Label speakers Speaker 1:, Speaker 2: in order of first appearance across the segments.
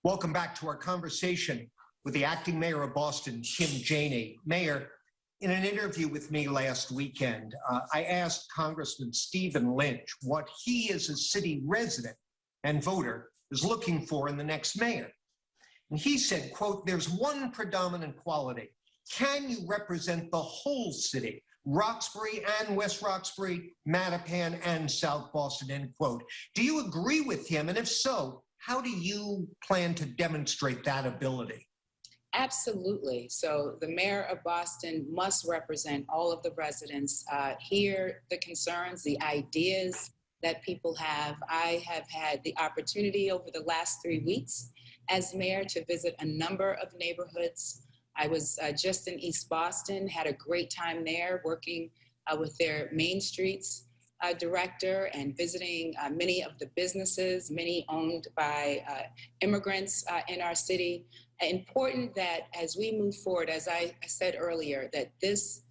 Speaker 1: Welcome back to our conversation with the acting mayor of Boston, Kim Janey. Mayor, in an interview with me last weekend, I asked Congressman Stephen Lynch what he as a city resident and voter is looking for in the next mayor. And he said, quote, "There's one predominant quality. Can you represent the whole city, Roxbury and West Roxbury, Mattapan and South Boston," end quote. Do you agree with him? And if so, how do you plan to demonstrate that ability?
Speaker 2: Absolutely. So the mayor of Boston must represent all of the residents, hear the concerns, the ideas that people have. I have had the opportunity over the last 3 weeks as mayor to visit a number of neighborhoods. I was just in East Boston, had a great time there working with their Main Streets director and visiting many of the businesses, many owned by immigrants in our city. Important that as we move forward, as I said earlier, that this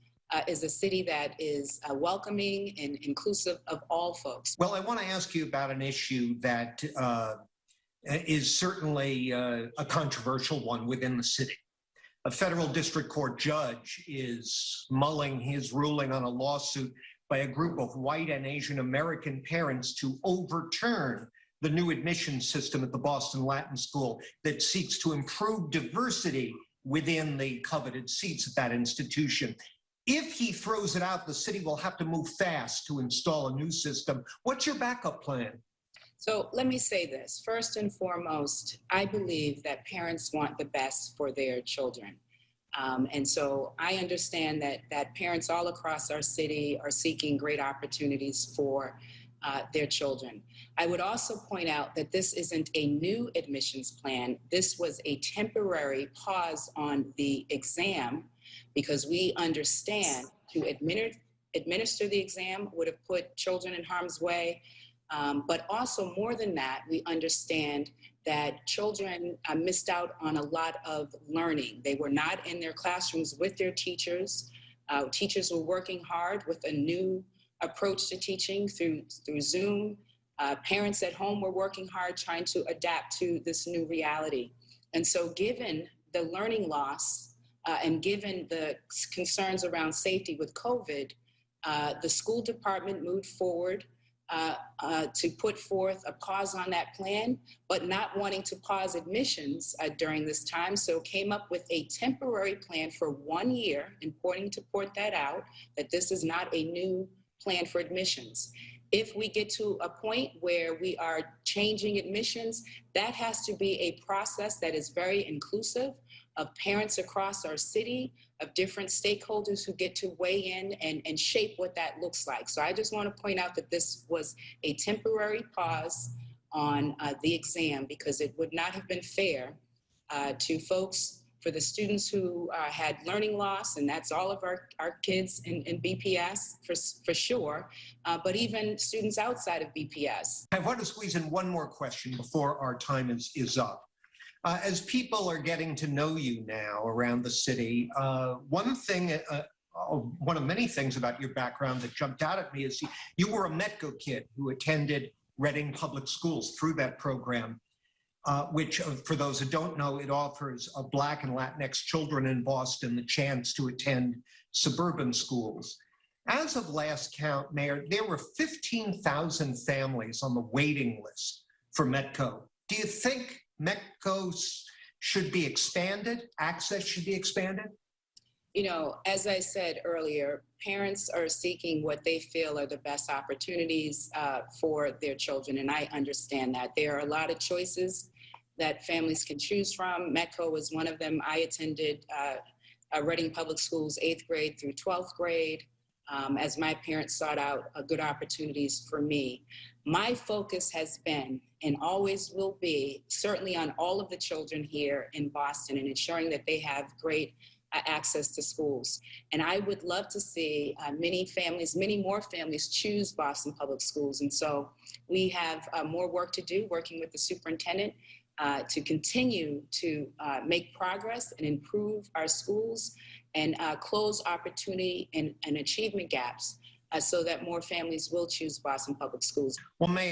Speaker 2: is a city that is welcoming and inclusive of all folks.
Speaker 1: Well, I want to ask you about an issue that is certainly a controversial one within the city. A federal district court judge is mulling his ruling on a lawsuit by a group of white and Asian American parents to overturn the new admission system at the Boston Latin School that seeks to improve diversity within the coveted seats at that institution. If he throws it out, the city will have to move fast to install a new system. What's your backup plan?
Speaker 2: So let me say this. First and foremost, I believe that parents want the best for their children. And so I understand that parents all across our city are seeking great opportunities for their children. I would also point out that this isn't a new admissions plan. This was a temporary pause on the exam because we understand to administer the exam would have put children in harm's way. But also more than that, we understand that children missed out on a lot of learning. They were not in their classrooms with their teachers. Teachers were working hard with a new approach to teaching through Zoom. Parents at home were working hard trying to adapt to this new reality. And so given the learning loss and given the concerns around safety with COVID, the school department moved forward to put forth a pause on that plan, but not wanting to pause admissions during this time. So came up with a temporary plan for 1 year, important to point that out, that this is not a new plan for admissions. If we get to a point where we are changing admissions, that has to be a process that is very inclusive of parents across our city, of different stakeholders who get to weigh in and shape what that looks like. So I just want to point out that this was a temporary pause on the exam because it would not have been fair to folks, for the students who had learning loss, and that's all of our kids in BPS for sure, but even students outside of BPS.
Speaker 1: I want to squeeze in one more question before our time is up. As people are getting to know you now around the city, one of many things about your background that jumped out at me is you were a Metco kid who attended Reading Public Schools through that program, which, for those who don't know, it offers Black and Latinx children in Boston the chance to attend suburban schools. As of last count, Mayor, there were 15,000 families on the waiting list for Metco. Do you think Metco should be expanded? Access should be expanded?
Speaker 2: You know, as I said earlier, parents are seeking what they feel are the best opportunities for their children, and I understand that. There are a lot of choices that families can choose from. Metco was one of them. I attended Reading Public Schools 8th grade through 12th grade as my parents sought out good opportunities for me. My focus has been and always will be certainly on all of the children here in Boston and ensuring that they have great access to schools. And I would love to see many more families choose Boston Public Schools. And so we have more work to do working with the superintendent to continue to make progress and improve our schools and close opportunity and achievement gaps so that more families will choose Boston Public Schools.
Speaker 1: Well, Mayor,